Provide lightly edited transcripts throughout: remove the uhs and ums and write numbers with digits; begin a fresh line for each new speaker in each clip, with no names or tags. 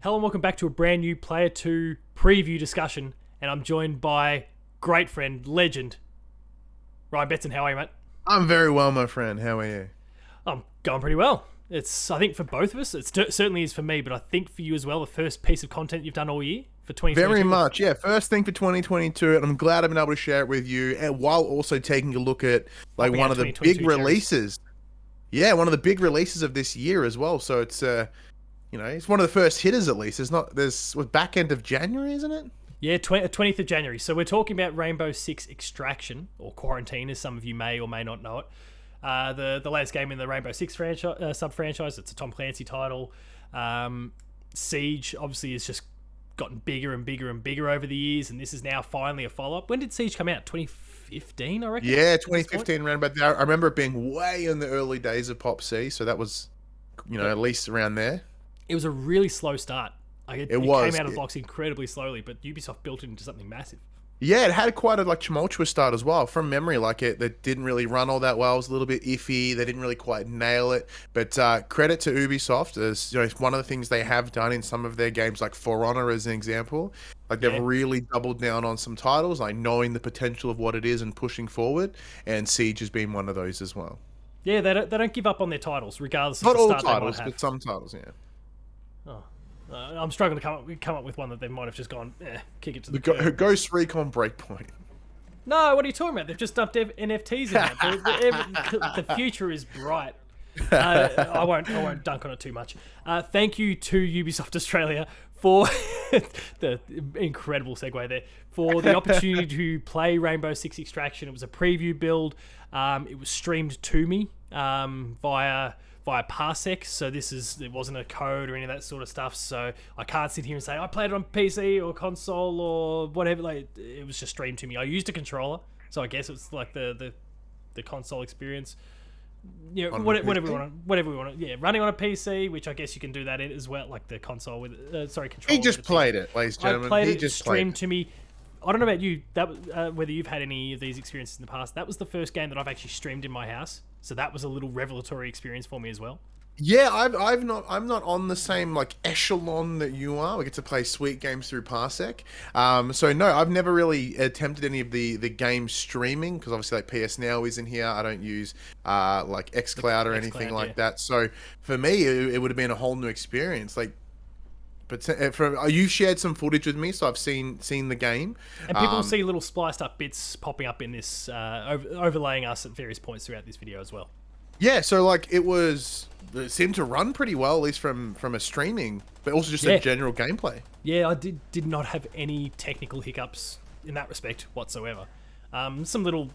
Hello and welcome back to a brand new Player 2 preview discussion, and I'm joined by great friend, legend, Ryan Betson. How are you, mate?
I'm very well, my friend. How are you?
I'm going pretty well. I think for both of us, it certainly is for me, but I think for you as well, the first piece of content you've done all year for 2022.
Very much, yeah. First thing for 2022, and I'm glad I've been able to share it with you, and while also taking a look at like one of the big releases. Yeah, one of the big releases of this year as well. So it's it's one of the first hitters at least. There's back end of January, isn't it?
Yeah, 20th of January. So we're talking about Rainbow Six Extraction, or Quarantine, as some of you may or may not know it. The latest game in the Rainbow Six sub-franchise. It's a Tom Clancy title. Siege, obviously, has just gotten bigger and bigger and bigger over the years, and this is now finally a follow-up. When did Siege come out? 2015, I reckon?
Yeah, 2015, around about there. I remember it being way in the early days of Pop C, so that was, at least around there.
It was a really slow start. It came out of the box incredibly slowly, but Ubisoft built it into something massive.
Yeah, it had quite a tumultuous start as well. From memory, it didn't really run all that well. It was a little bit iffy. They didn't really quite nail it. But credit to Ubisoft, as it's one of the things they have done in some of their games, like For Honor as an example. They've really doubled down on some titles, knowing the potential of what it is and pushing forward. And Siege has been one of those as well.
Yeah, they don't give up on their titles, regardless of
not
the
all
start
titles,
they might have.
but some titles, yeah.
Oh. I'm struggling to come up with one that they might have just gone, kick it to the curb.
Ghost Recon Breakpoint.
No, what are you talking about? They've just dumped NFTs in that. The future is bright. I won't dunk on it too much. Thank you to Ubisoft Australia for the incredible segue there, for the opportunity to play Rainbow Six Extraction. It was a preview build. It was streamed to me via Parsec, so it wasn't a code or any of that sort of stuff, so I can't sit here and say I played it on PC or console or whatever. It was just streamed to me. I used a controller, so I guess it's like the console experience. Whatever we want. Yeah, running on a PC, which I guess you can do that as well, like the console with controller.
He just played it, ladies and gentlemen.
I played it, streamed to me. I don't know about you, whether you've had any of these experiences in the past. That was the first game that I've actually streamed in my house, so that was a little revelatory experience for me as well.
Yeah, I'm not on the same echelon that you are. We get to play sweet games through Parsec. So no, I've never really attempted any of the game streaming, because obviously PS Now isn't here. I don't use xCloud or anything like that. So for me, it would have been a whole new experience. But you've shared some footage with me, so I've seen the game.
And people will see little spliced up bits popping up in this, overlaying us at various points throughout this video as well.
Yeah, so it seemed to run pretty well, at least from a streaming, but also just a general gameplay.
Yeah, I did not have any technical hiccups in that respect whatsoever. Some little,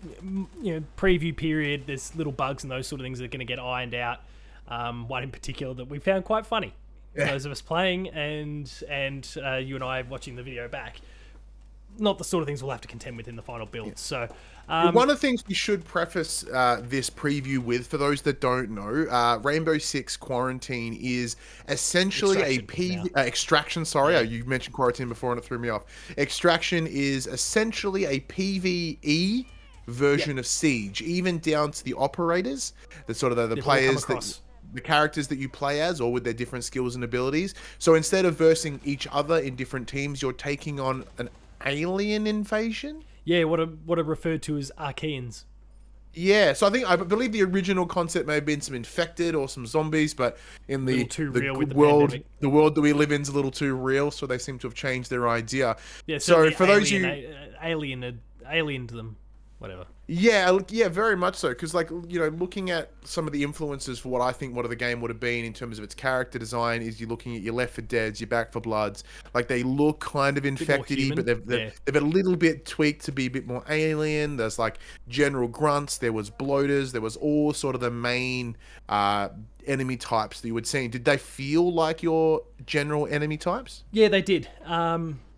preview period, there's little bugs and those sort of things that are going to get ironed out. One in particular that we found quite funny. Those of us playing and you and I watching the video back. Not the sort of things we'll have to contend with in the final build. So,
one of the things we should preface this preview with, for those that don't know, Rainbow Six Quarantine is essentially Extraction. Sorry, you mentioned Quarantine before and it threw me off. Extraction is essentially a PvE version of Siege, even down to the operators, the players the characters that you play as, or with their different skills and abilities. So instead of versing each other in different teams, you're taking on an alien invasion.
Yeah, what are referred to as Archaeans.
Yeah, so I believe the original concept may have been some infected or some zombies, but in the world that we live in is a little too real, so they seem to have changed their idea.
Yeah, so for those aliened them. Whatever.
Yeah, very much so. Because, looking at some of the influences for what the game would have been in terms of its character design, is you're looking at your Left 4 Deads, your Back 4 Bloods. They look kind of infected-y, but they've a little bit tweaked to be a bit more alien. There's, general grunts. There was bloaters. There was all sort of the main enemy types that you would see. Did they feel like your general enemy types?
Yeah, they did.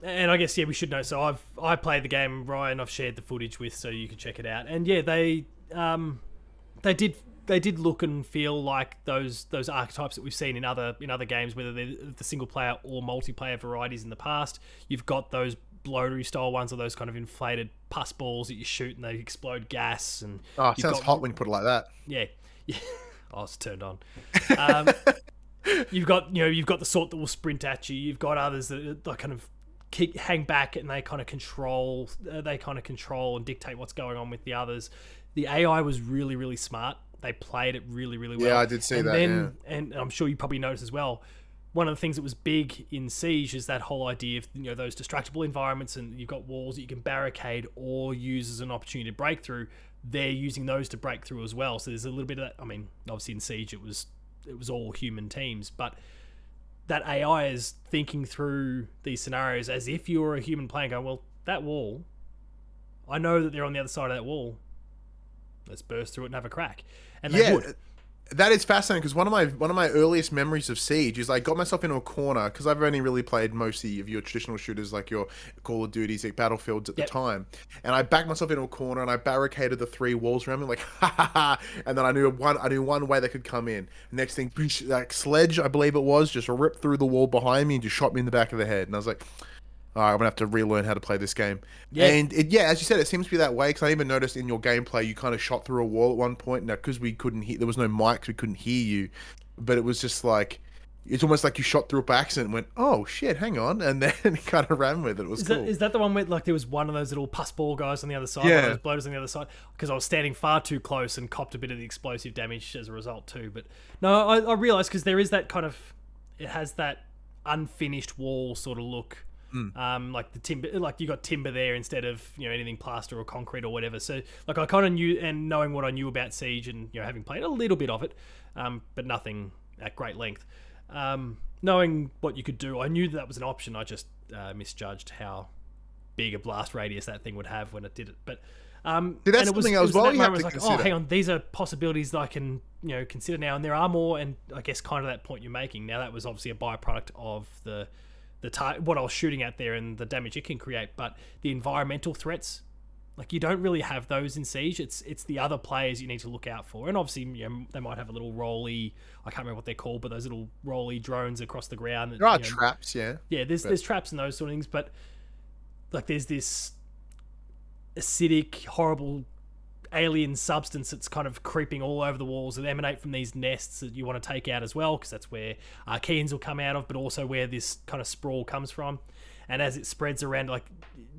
And I guess, we should know. So I played the game, Ryan. I've shared the footage with, so you can check it out. And yeah, they did look and feel like those archetypes that we've seen in other games, whether they're the single player or multiplayer varieties in the past. You've got those bloatery style ones, or those kind of inflated pus balls that you shoot and they explode gas. And
sounds hot when you put it like that.
Yeah. I was turned on. You've got the sort that will sprint at you. You've got others that kind of hang back and they kind of control. And dictate what's going on with the others. The AI was really, really smart. They played it really, really well.
Yeah, I did see that.
And I'm sure you probably noticed as well. One of the things that was big in Siege is that whole idea of those distractible environments, and you've got walls that you can barricade or use as an opportunity to break through. They're using those to break through as well. So there's a little bit of that. I mean, obviously in Siege it was all human teams, but that AI is thinking through these scenarios as if you were a human player, going, well, that wall, I know that they're on the other side of that wall. Let's burst through it and have a crack. And they would.
That is fascinating, because one of my earliest memories of Siege is I got myself into a corner, because I've only really played mostly of your traditional shooters like your Call of Duties, like Battlefields at the time, and I backed myself into a corner and I barricaded the 3 walls around me, like ha ha ha, and then I knew one way they could come in. Next thing, like Sledge, I believe it was, just ripped through the wall behind me and just shot me in the back of the head, and I was like, all right, I'm gonna have to relearn how to play this game. Yeah. And as you said, it seems to be that way, because I even noticed in your gameplay you kind of shot through a wall at one point. Now, because we couldn't hear, there was no mics, we couldn't hear you, but it was just like, it's almost like you shot through it by accident and went, oh shit, hang on, and then kind of ran with it. It was cool.
Is that the one where like there was one of those little pussball guys on the other side, one of those bloaters on the other side? Because I was standing far too close and copped a bit of the explosive damage as a result too. But no, I realised, because there is that kind of, it has that unfinished wall sort of look. Like the timber, like you got timber there instead of anything plaster or concrete or whatever. So like I kind of knew, and knowing what I knew about Siege, and having played a little bit of it, but nothing at great length. Knowing what you could do, I knew that was an option. I just misjudged how big a blast radius that thing would have when it did it. But
that's something else. Well, you have to consider.
Oh, hang on, these are possibilities that I can consider now, and there are more. And I guess kind of that point you're making now, that was obviously a byproduct of what I was shooting at there and the damage it can create. But the environmental threats, like, you don't really have those in Siege. It's the other players you need to look out for. And obviously they might have a little rolly, I can't remember what they're called, but those little rolly drones across the ground.
There are traps,
there's traps and those sort of things. But like, there's this acidic, horrible alien substance that's kind of creeping all over the walls that emanate from these nests that you want to take out as well, because that's where Archeans will come out of, but also where this kind of sprawl comes from. And as it spreads around, like,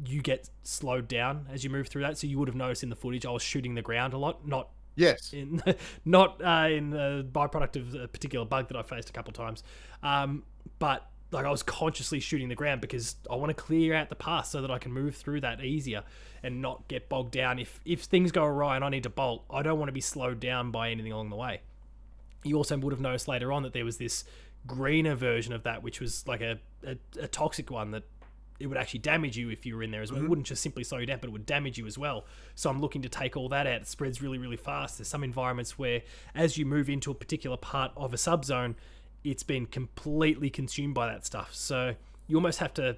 you get slowed down as you move through that. So you would have noticed in the footage I was shooting the ground a lot, not in the byproduct of a particular bug that I faced a couple of times, but like, I was consciously shooting the ground because I want to clear out the path so that I can move through that easier and not get bogged down. If things go awry and I need to bolt, I don't want to be slowed down by anything along the way. You also would have noticed later on that there was this greener version of that, which was like a toxic one that it would actually damage you if you were in there as well. It wouldn't just simply slow you down, but it would damage you as well. So I'm looking to take all that out. It spreads really, really fast. There's some environments where as you move into a particular part of a subzone, it's been completely consumed by that stuff. So you almost have to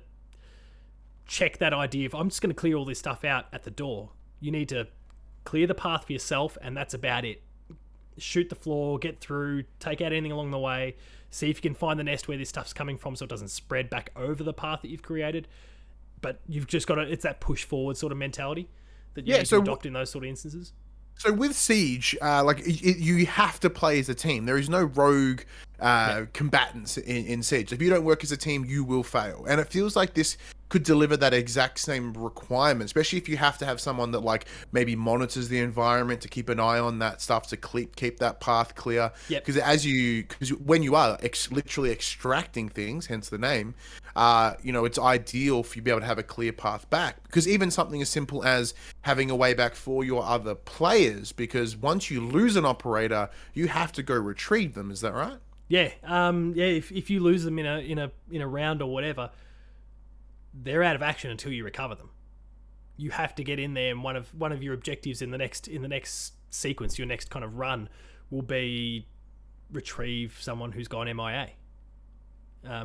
check that idea of, I'm just going to clear all this stuff out at the door. You need to clear the path for yourself, and that's about it. Shoot the floor, get through, take out anything along the way, see if you can find the nest where this stuff's coming from so it doesn't spread back over the path that you've created. But you've just got to, it's that push forward sort of mentality that you need to adopt in those sort of instances.
So with Siege, you have to play as a team. There is no rogue combatants in Siege. If you don't work as a team, you will fail. And it feels like this could deliver that exact same requirement, especially if you have to have someone that like maybe monitors the environment to keep an eye on that stuff, to keep that path clear. Because when you are literally extracting things, hence the name, it's ideal for you to be able to have a clear path back. Because even something as simple as having a way back for your other players, because once you lose an operator, you have to go retrieve them. Is that right?
Yeah. If you lose them in a round or whatever, they're out of action until you recover them. You have to get in there, and one of your objectives in the next sequence, your next kind of run, will be retrieve someone who's gone MIA.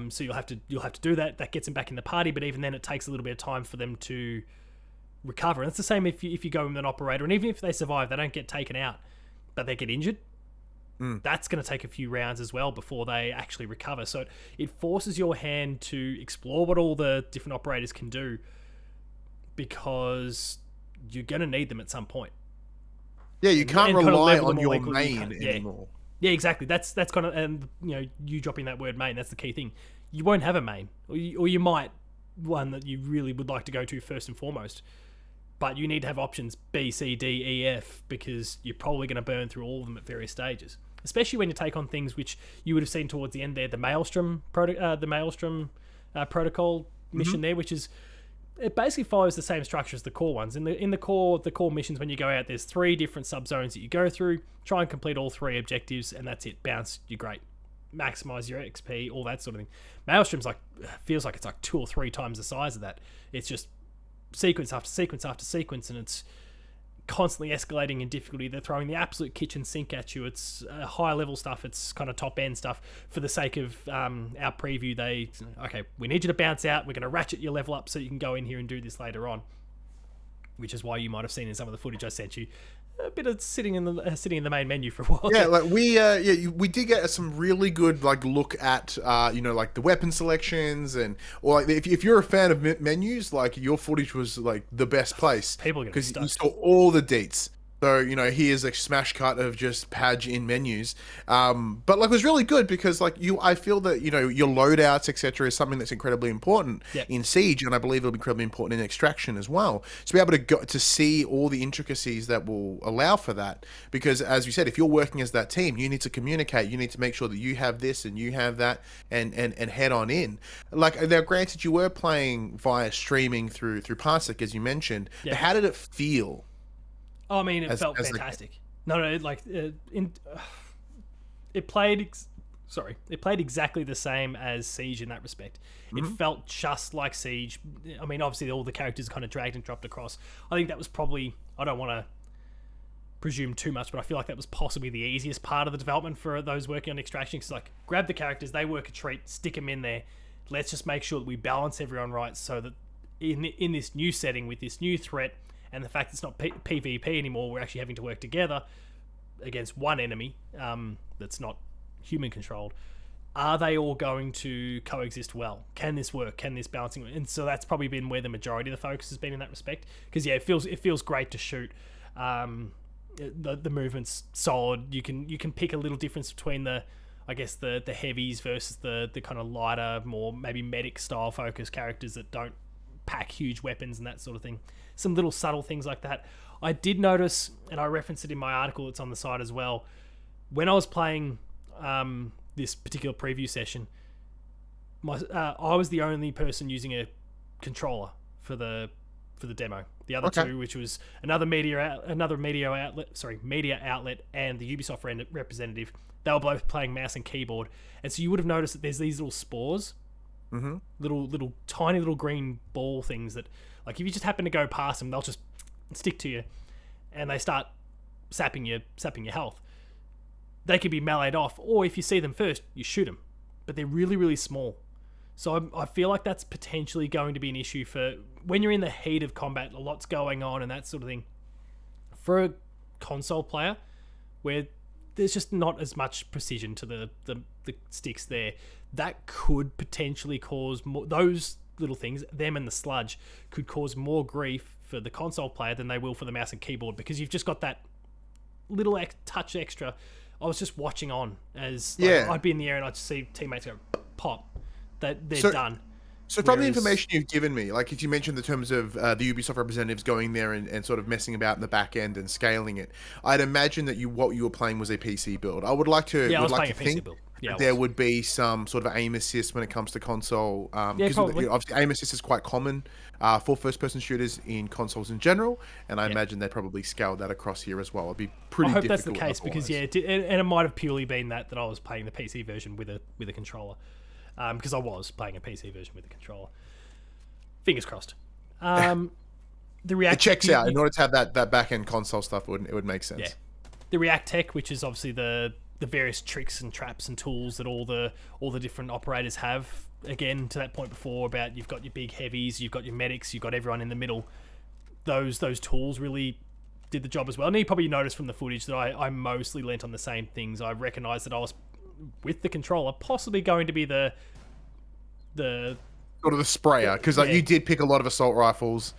So you'll have to do that. That gets them back in the party, but even then, it takes a little bit of time for them to recover. And it's the same if you go with an operator, and even if they survive, they don't get taken out, but they get injured. That's going to take a few rounds as well before they actually recover. So it forces your hand to explore what all the different operators can do, because you're going to need them at some point.
Yeah, you can't rely on your main anymore.
Yeah, exactly. That's kind of, and you dropping that word main. That's the key thing. You won't have a main, or you might one that you really would like to go to first and foremost. But you need to have options B, C, D, E, F, because you're probably going to burn through all of them at various stages. Especially when you take on things which you would have seen towards the end there, the Maelstrom protocol mission there, which is, it basically follows the same structure as the core ones. In the core missions, when you go out, there's 3 different subzones that you go through. Try and complete all 3 objectives, and that's it. Bounce, you're great. Maximize your XP, all that sort of thing. Maelstrom's feels like it's like 2 or 3 times the size of that. It's just sequence after sequence after sequence, and it's constantly escalating in difficulty. They're throwing the absolute kitchen sink at you. It's high level stuff. It's kind of top end stuff. For the sake of our preview, okay, we need you to bounce out. We're going to ratchet your level up so you can go in here and do this later on. Which is why you might have seen in some of the footage I sent you a bit of sitting in the main menu for a while.
Yeah, like we did get some really good look at like the weapon selections, and or like if you're a fan of menus, like your footage was like the best place.
People are
because you saw all the deets. So, here's a smash cut of just Padge in menus. But it was really good because I feel that, your loadouts, etc., is something that's incredibly important in Siege, and I believe it'll be incredibly important in Extraction as well. To be able to go to see all the intricacies that will allow for that. Because as you said, if you're working as that team, you need to communicate, you need to make sure that you have this and you have that, and head on in. Now granted, you were playing via streaming through Parsec, as you mentioned. But how did it feel?
Oh, I mean, it felt fantastic. It played exactly the same as Siege in that respect. It felt just like Siege. I mean, obviously all the characters kind of dragged and dropped across. I think that was probably, I don't want to presume too much, but I feel like that was possibly the easiest part of the development for those working on Extraction. Because grab the characters, they work a treat, stick them in there. Let's just make sure that we balance everyone right, so that in this new setting with this new threat, and the fact it's not PvP anymore, we're actually having to work together against one enemy that's not human controlled. Are they all going to coexist well? Can this work? Can this balancing? And so that's probably been where the majority of the focus has been in that respect. Because it feels great to shoot. The movement's solid. You can pick a little difference between the heavies versus the kind of lighter, more maybe medic style focused characters that don't pack huge weapons and that sort of thing. Some little subtle things like that. I did notice, and I referenced it in my article, it's on the site as well, when I was playing this particular preview session, I was the only person using a controller for the demo. The other two, which was another media outlet, and the Ubisoft representative, they were both playing mouse and keyboard. And so you would have noticed that there's these little spores, little tiny little green ball things that, if you just happen to go past them, they'll just stick to you, and they start sapping your health. They can be meleeed off, or if you see them first, you shoot them. But they're really, really small. So I feel like that's potentially going to be an issue for when you're in the heat of combat, a lot's going on and that sort of thing. For a console player, where there's just not as much precision to the sticks there, that could potentially cause more, those little things, them and the sludge, could cause more grief for the console player than they will for the mouse and keyboard, because you've just got that little touch extra. I was just watching on as I'd be in the air and I'd see teammates go pop. That they're done.
So from the information you've given me, as you mentioned, the terms of the Ubisoft representatives going there and sort of messing about in the back end and scaling it, I'd imagine that what you were playing was a PC build. I would like to think there would be some sort of aim assist when it comes to console. Because obviously aim assist is quite common for first-person shooters in consoles in general, and I imagine they'd probably scale that across here as well. It'd be pretty difficult. I hope that's the case,
because and it might have purely been that I was playing the PC version with a controller. Because I was playing a PC version with a controller. Fingers crossed. The React
it checks out. In order to have that back-end console stuff, it would make sense.
Yeah. The React tech, which is obviously the various tricks and traps and tools that all the different operators have. Again, to that point before about you've got your big heavies, you've got your medics, you've got everyone in the middle. Those tools really did the job as well. And you probably noticed from the footage that I mostly lent on the same things. I recognised that I was, with the controller, possibly going to be the sort
of the sprayer, because you did pick a lot of assault rifles,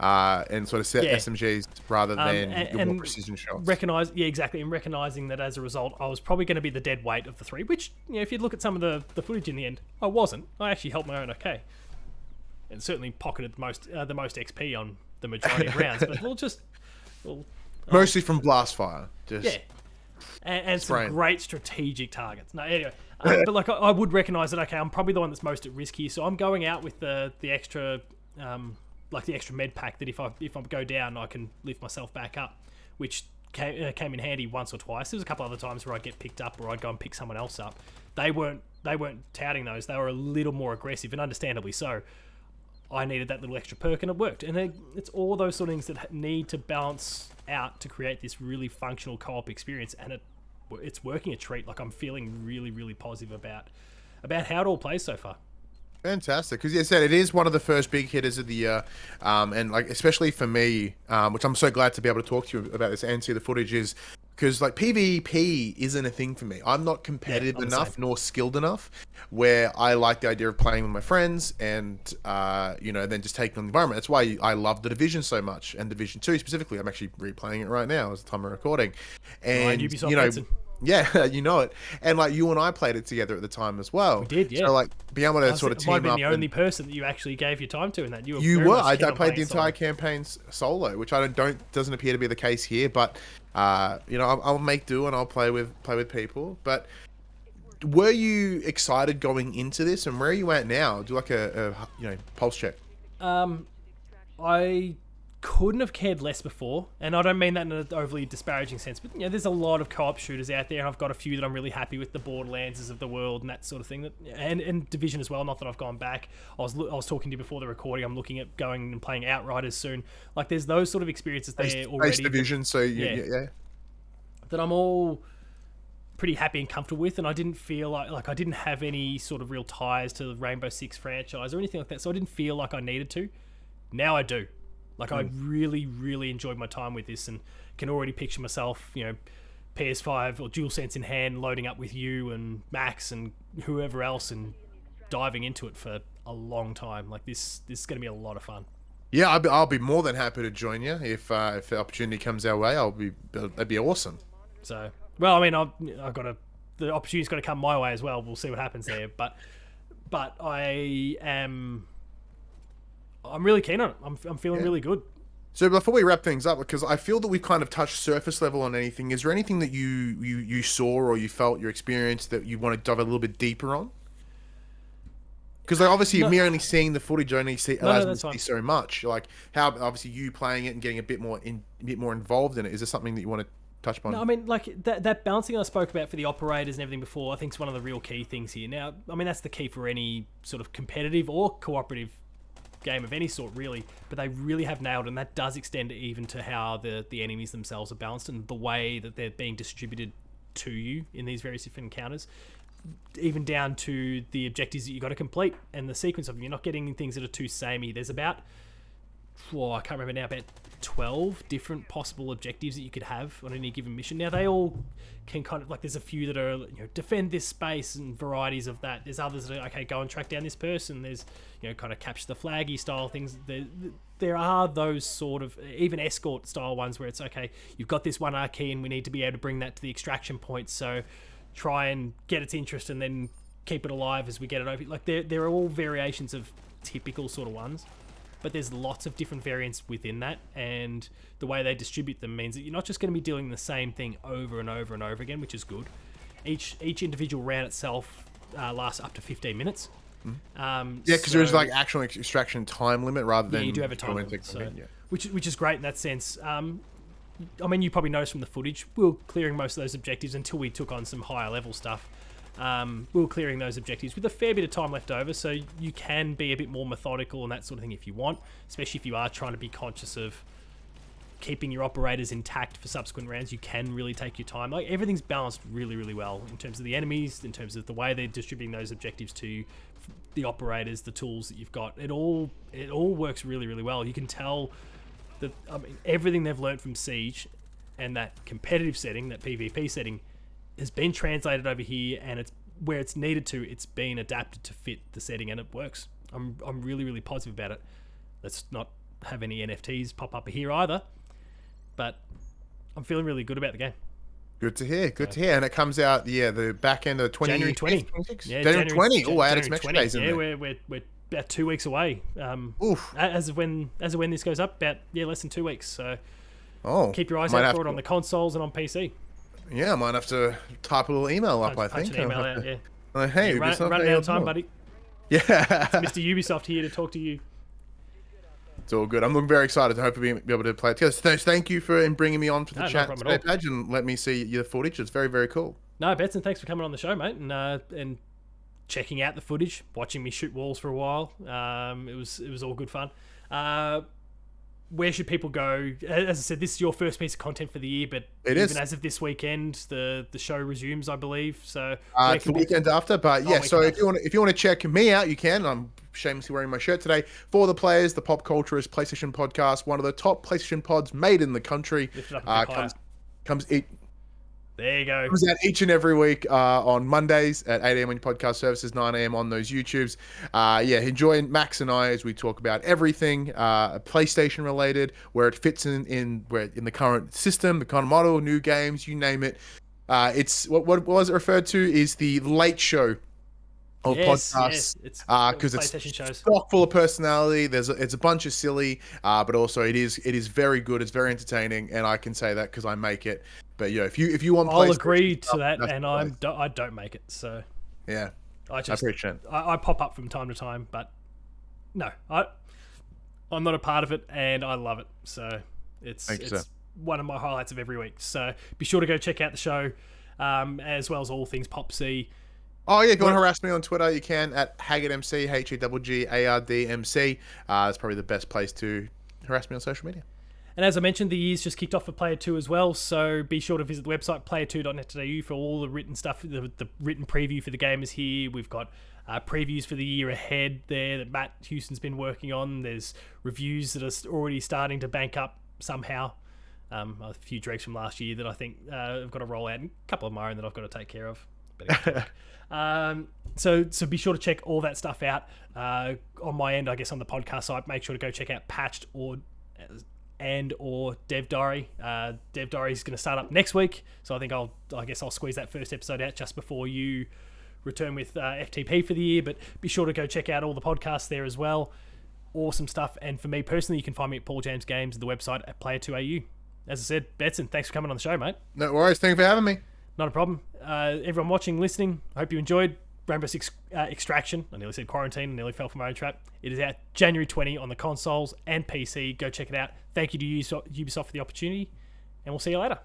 and sort of set
Yeah.
SMGs rather than your more
And
precision shots.
exactly, and recognizing that as a result, I was probably going to be the dead weight of the three. Which, if you look at some of the footage in the end, I wasn't. I actually held my own okay, and certainly pocketed the most XP on the majority of rounds. But
Mostly from blast fire. Just
yeah, and some
spraying.
great strategic targets. No, anyway, but like I would recognize that. Okay, I'm probably the one that's most at risk here, so I'm going out with the extra. Like the extra med pack that if I go down, I can lift myself back up, which came in handy once or twice. There was a couple other times where I'd get picked up or I'd go and pick someone else up. They weren't touting those. They were a little more aggressive, and understandably so. I needed that little extra perk, and it worked. And it's all those sort of things that need to balance out to create this really functional co-op experience, and it's working a treat. Like, I'm feeling really, really positive about how it all plays so far.
Fantastic, because you said it is one of the first big hitters of the year, and like especially for me, which I'm so glad to be able to talk to you about this and see the footage, is because like PvP isn't a thing for me. I'm not competitive enough nor skilled enough where I like the idea of playing with my friends and then just taking on the environment. That's why I love the Division so much, and Division 2 specifically. I'm actually replaying it right now as the time of recording, and
Ubisoft Betson.
Yeah, you know it. And like you and I played it together at the time as well.
We did, yeah.
So like being able to sort of team up.
I might have been the only person that you actually gave your time to in that.
You were. I played the entire campaign solo, which doesn't appear to be the case here. But I'll make do and I'll play with people. But were you excited going into this, and where are you at now? Do like a pulse check.
I couldn't have cared less before, and I don't mean that in an overly disparaging sense, but there's a lot of co-op shooters out there, and I've got a few that I'm really happy with, the Borderlandses of the world and that sort of thing, and Division as well. Not that I've gone back. I was talking to you before the recording. I'm looking at going and playing Outriders soon. Like, there's those sort of experiences there already.
Division, so yeah,
that I'm all pretty happy and comfortable with, and I didn't feel like I didn't have any sort of real ties to the Rainbow Six franchise or anything like that, so I didn't feel like I needed to. Now I do. Like, I really, really enjoyed my time with this, and can already picture myself, PS5 or DualSense in hand, loading up with you and Max and whoever else, and diving into it for a long time. Like, this is going to be a lot of fun.
Yeah, I'll be more than happy to join you if the opportunity comes our way. That'd be awesome.
So, well, I mean, the opportunity's got to come my way as well. We'll see what happens there, but I'm really keen on it. I'm feeling really good.
So before we wrap things up, because I feel that we've kind of touched surface level on anything, is there anything that you saw or you felt, your experience, that you want to dive a little bit deeper on? Because like, obviously me only seeing the footage allows me to see so much. Like, how obviously you playing it and getting a bit more involved in it. Is there something that you want to touch upon?
No, I mean, like that balancing I spoke about for the operators and everything before, I think is one of the real key things here. Now, I mean, that's the key for any sort of competitive or cooperative game of any sort, really, but they really have nailed it, and that does extend even to how the enemies themselves are balanced and the way that they're being distributed to you in these various different encounters, even down to the objectives that you got to complete and the sequence of them. You're not getting things that are too samey. There's about I can't remember now, about 12 different possible objectives that you could have on any given mission. Now, they all can kind of, like, there's a few that are, defend this space and varieties of that. There's others that are, okay, go and track down this person. There's, kind of capture the flaggy style things. There are those sort of, even escort style ones where it's, okay, you've got this one key and we need to be able to bring that to the extraction point. So try and get its interest and then keep it alive as we get it over. Like, there are all variations of typical sort of ones. But there's lots of different variants within that, and the way they distribute them means that you're not just going to be doing the same thing over and over and over again, which is good. Each individual round itself lasts up to 15 minutes.
Because there's like actual extraction time limit rather than
you do have a time limit, which is great in that sense. I mean, you probably noticed from the footage, we were clearing most of those objectives until we took on some higher level stuff. We were clearing those objectives with a fair bit of time left over, so you can be a bit more methodical and that sort of thing if you want, especially if you are trying to be conscious of keeping your operators intact for subsequent rounds. You can really take your time. Like, everything's balanced really, really well in terms of the enemies, in terms of the way they're distributing those objectives to the operators, the tools that you've got. It all works really, really well. You can tell that, I mean, everything they've learned from Siege and that competitive setting, that PvP setting, has been translated over here, and it's where it's needed to. It's been adapted to fit the setting, and it works. I'm really, really positive about it. Let's not have any NFTs pop up here either. But I'm feeling really good about the game.
Good to hear. Good to hear. And it comes out, the back end of
January 20.
26?
Yeah,
January 20. Oh, I added some
January
extra
20.
days in
Yeah,
there.
we're about 2 weeks away.
Oof.
As of when this goes up, about less than 2 weeks. So keep your eyes
might
out
have
for it
to-
on the consoles and on PC.
Yeah, I might have to type a little email up, I
Punch
think.
an email out, yeah.
Like, hey,
Run
Ubisoft,
out
how you
of time,
doing?
buddy.
Yeah.
Mr. Ubisoft here to talk to you.
It's all good. I'm looking very excited to hopefully be able to play it together. So thank you for bringing me on for the
No
chat
problem at
today, Padge, and let me see your footage. It's very, very cool.
No, Betson, thanks for coming on the show, mate, and checking out the footage, watching me shoot walls for a while. It was all good fun. Where should people go? As I said, this is your first piece of content for the year, but even as of this weekend, the show resumes, I believe. So
it's the weekend after, but yeah. So if you want to check me out, you can. I'm shamelessly wearing my shirt today. For the Players, the PopCulturists PlayStation podcast, one of the top PlayStation pods made in the country.
There you go.
Comes out each and every week on Mondays at 8 a.m. on your podcast services, 9 a.m. on those YouTubes. Enjoy Max and I as we talk about everything PlayStation related, where it fits in the current system, the current model, new games, you name it. It's what was it referred to is the late show of podcasts, because it's stock full of personality. It's a bunch of silly, but also it is very good. It's very entertaining, and I can say that because I make it. But if you want,
I'll agree to that, and I don't make it. So
yeah,
I
appreciate it.
I pop up from time to time, but no, I'm not a part of it, and I love it. So it's one of my highlights of every week. So be sure to go check out the show, as well as all things Pop C.
Oh yeah, if you want to harass me on Twitter, you can at HaggardMC, HeGGARDMC. It's probably the best place to harass me on social media.
And as I mentioned, the year's just kicked off for Player 2 as well, so be sure to visit the website player2.net.au for all the written stuff. The written preview for the game is here. We've got previews for the year ahead there that Matt Houston's been working on. There's reviews that are already starting to bank up somehow. A few dregs from last year that I think I've got to roll out, and a couple of my own that I've got to take care of. So be sure to check all that stuff out on my end. I guess on the podcast site, make sure to go check out Patched or Dev Diary. Dev Diary is going to start up next week, so I think I'll squeeze that first episode out just before you return with FTP for the year. But be sure to go check out all the podcasts there as well. Awesome stuff. And for me personally, you can find me at Paul James Games, the website at Player2AU. As I said, Betson, thanks for coming on the show, mate.
No worries. Thank you for having me.
Not a problem. Everyone watching, listening, I hope you enjoyed Rainbow Six Extraction. I nearly said Quarantine. I nearly fell for my own trap. It is out January 20 on the consoles and PC. Go check it out. Thank you to Ubisoft for the opportunity, and we'll see you later.